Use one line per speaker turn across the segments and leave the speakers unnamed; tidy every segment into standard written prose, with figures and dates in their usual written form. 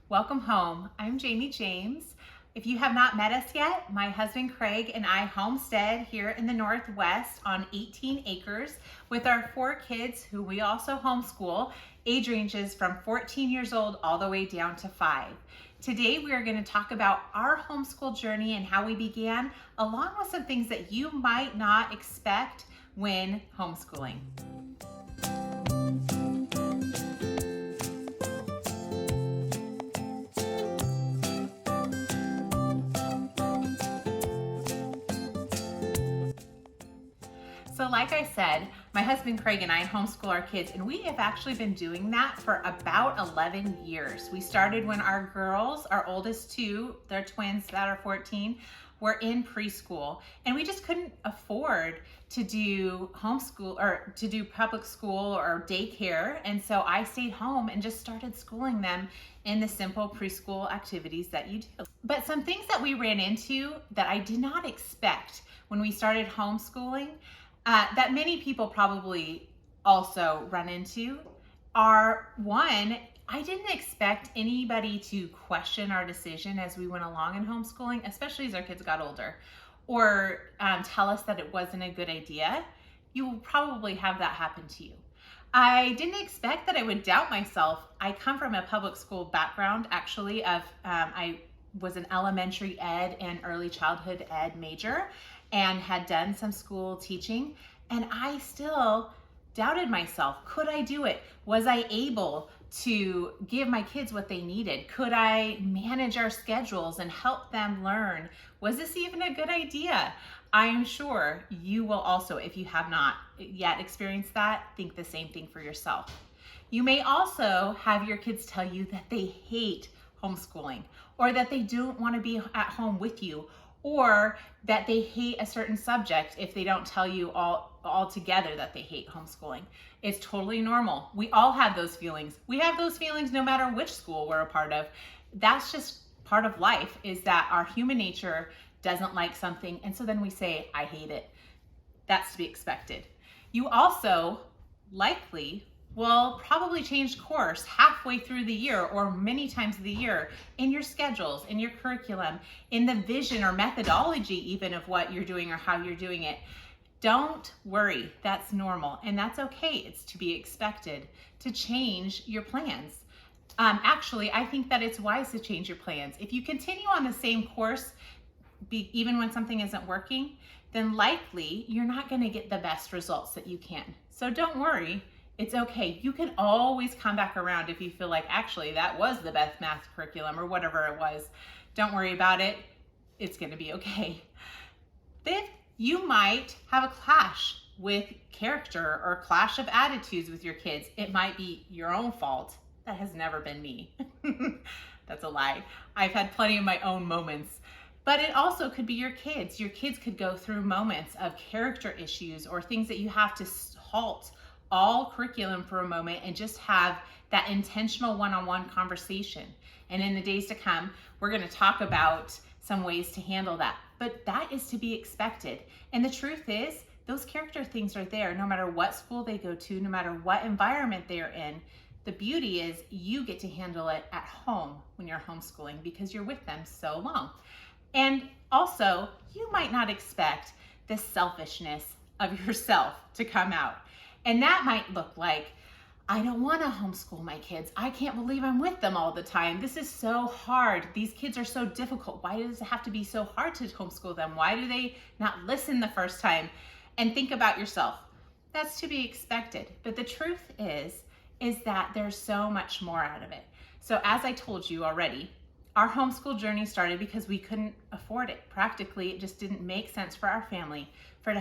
Welcome home. I'm Jamie James. If you have not met us yet, my husband Craig and I homestead here in the Northwest on 18 acres with our 4 kids who we also homeschool. Age ranges from 14 years old all the way down to 5. Today we are going to talk about our homeschool journey and how we began, along with some things that you might not expect when homeschooling. So like I said, my husband Craig and I homeschool our kids, and we have actually been doing that for about 11 years. We started when our girls, our oldest 2, they're twins that are 14, were in preschool, and we just couldn't afford to do homeschool or to do public school or daycare. And so I stayed home and just started schooling them in the simple preschool activities that you do. But some things that we ran into that I did not expect when we started homeschooling, that many people probably also run into, are one, I didn't expect anybody to question our decision as we went along in homeschooling, especially as our kids got older, or tell us that it wasn't a good idea. You will probably have that happen to you. I didn't expect that I would doubt myself. I come from a public school background, actually, I was an elementary ed and early childhood ed major and had done some school teaching, and I still doubted myself. Could I do it? Was I able to give my kids what they needed? Could I manage our schedules and help them learn? Was this even a good idea? I am sure you will also, if you have not yet experienced that, think the same thing for yourself. You may also have your kids tell you that they hate homeschooling, or that they don't want to be at home with you, or that they hate a certain subject if they don't tell you all together that they hate homeschooling. It's totally normal. We all have those feelings. We have those feelings no matter which school we're a part of. That's just part of life, is that our human nature doesn't like something, and so then we say, I hate it. That's to be expected. You also likely will probably change course halfway through the year or many times of the year in your schedules, in your curriculum, in the vision or methodology even of what you're doing or how you're doing it. Don't worry, that's normal and that's okay. It's to be expected to change your plans. Actually, I think that it's wise to change your plans. If you continue on the same course, even when something isn't working, then likely you're not going to get the best results that you can. So don't worry. It's okay. You can always come back around if you feel like, actually, that was the best math curriculum or whatever it was. Don't worry about it. It's going to be okay. Then you might have a clash with character or clash of attitudes with your kids. It might be your own fault. That has never been me. That's a lie. I've had plenty of my own moments. But it also could be your kids. Your kids could go through moments of character issues or things that you have to halt all curriculum for a moment and just have that intentional one-on-one conversation. And in the days to come, we're going to talk about some ways to handle that. But that is to be expected. And the truth is, those character things are there no matter what school they go to, no matter what environment they're in. The beauty is you get to handle it at home when you're homeschooling because you're with them so long. And also, you might not expect the selfishness of yourself to come out. And that might look like, I don't want to homeschool my kids. I can't believe I'm with them all the time. This is so hard. These kids are so difficult. Why does it have to be so hard to homeschool them? Why do they not listen the first time? And think about yourself. That's to be expected. But the truth is that there's so much more out of it. So as I told you already, our homeschool journey started because we couldn't afford it. Practically, it just didn't make sense for our family for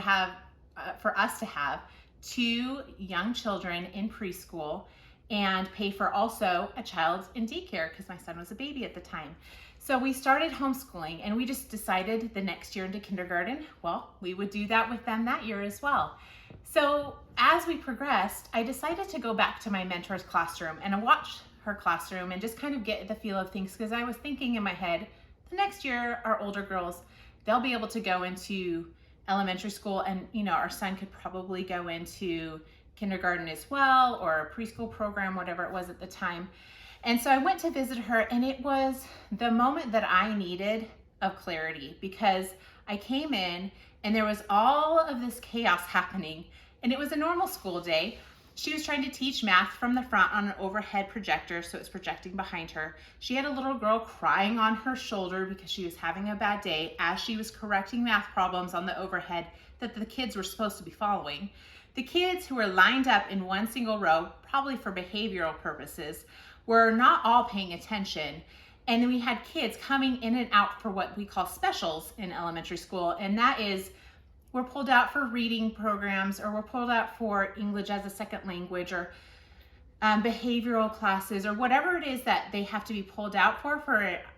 us to have 2 young children in preschool and pay for also a child in daycare because my son was a baby at the time. So we started homeschooling, and we just decided the next year into kindergarten, well, we would do that with them that year as well. So as we progressed, I decided to go back to my mentor's classroom and watch her classroom and just kind of get the feel of things, because I was thinking in my head, the next year our older girls, they'll be able to go into elementary school, and our son could probably go into kindergarten as well, or a preschool program, whatever it was at the time. And so I went to visit her, and it was the moment that I needed of clarity, because I came in and there was all of this chaos happening, and it was a normal school day. She was trying to teach math from the front on an overhead projector, so it's projecting behind her. She had a little girl crying on her shoulder because she was having a bad day as she was correcting math problems on the overhead that the kids were supposed to be following. The kids who were lined up in one single row, probably for behavioral purposes, were not all paying attention. And then we had kids coming in and out for what we call specials in elementary school, and that is, we're pulled out for reading programs, or we're pulled out for English as a second language, or behavioral classes, or whatever it is that they have to be pulled out for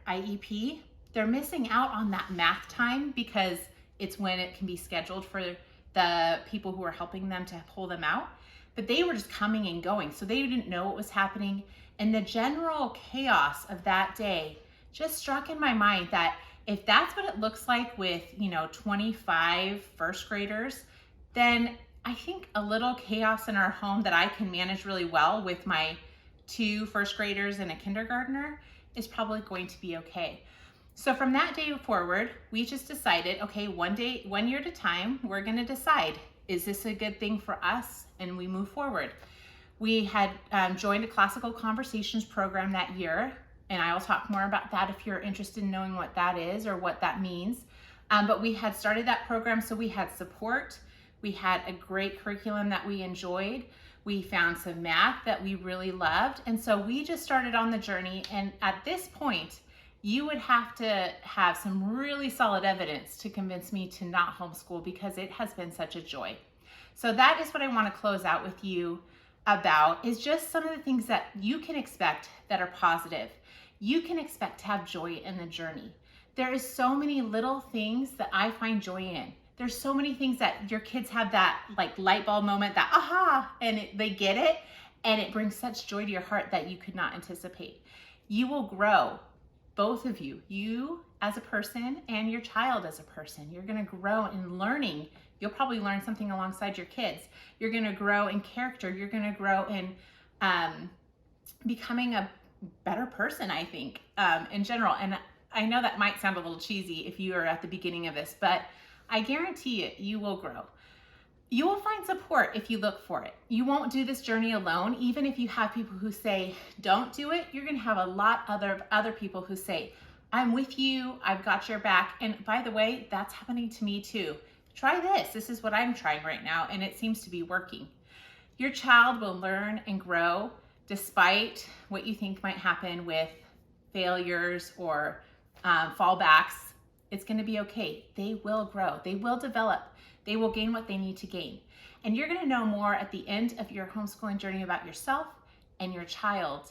IEP. They're missing out on that math time because it's when it can be scheduled for the people who are helping them to pull them out. But they were just coming and going, so they didn't know what was happening. And the general chaos of that day just struck in my mind that if that's what it looks like with, 25 first graders, then I think a little chaos in our home that I can manage really well with my 2 first graders and a kindergartner is probably going to be okay. So from that day forward, we just decided, okay, 1 year at a time, we're gonna decide, is this a good thing for us? And we move forward. We had joined a classical conversations program that year, and I will talk more about that if you're interested in knowing what that is or what that means. But we had started that program, so we had support. We had a great curriculum that we enjoyed. We found some math that we really loved. And so we just started on the journey. And at this point, you would have to have some really solid evidence to convince me to not homeschool, because it has been such a joy. So that is what I want to close out with you about, is just some of the things that you can expect that are positive. You can expect to have joy in the journey. There is so many little things that I find joy in. There's so many things that your kids have that light bulb moment, that aha, and they get it, and it brings such joy to your heart that you could not anticipate. You will grow, both of you as a person and your child as a person. You're gonna grow in learning. You'll probably learn something alongside your kids. You're gonna grow in character. You're gonna grow in becoming a better person, I think, in general. And I know that might sound a little cheesy if you are at the beginning of this, but I guarantee it, you will grow. You will find support if you look for it. You won't do this journey alone. Even if you have people who say, don't do it, you're gonna have a lot of other people who say, I'm with you, I've got your back. And by the way, that's happening to me too. Try this. This is what I'm trying right now, and it seems to be working. Your child will learn and grow despite what you think might happen with failures or fallbacks. It's going to be okay. They will grow. They will develop. They will gain what they need to gain. And you're going to know more at the end of your homeschooling journey about yourself and your child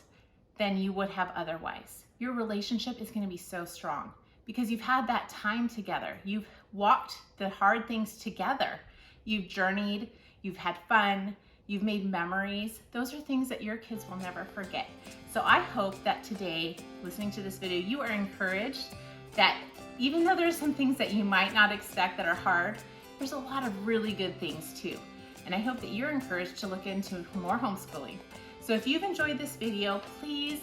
than you would have otherwise. Your relationship is going to be so strong because you've had that time together. You've walked the hard things together. You've journeyed. You've had fun. You've made memories. Those are things that your kids will never forget. So I hope that today, listening to this video, you are encouraged that even though there's some things that you might not expect that are hard, there's a lot of really good things too. And I hope that you're encouraged to look into more homeschooling. So if you've enjoyed this video, please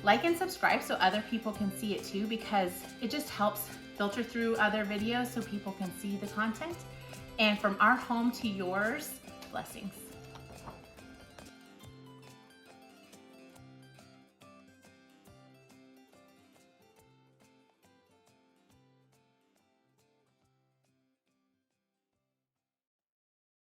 like and subscribe so other people can see it too, because it just helps filter through other videos so people can see the content. And from our home to yours, blessings.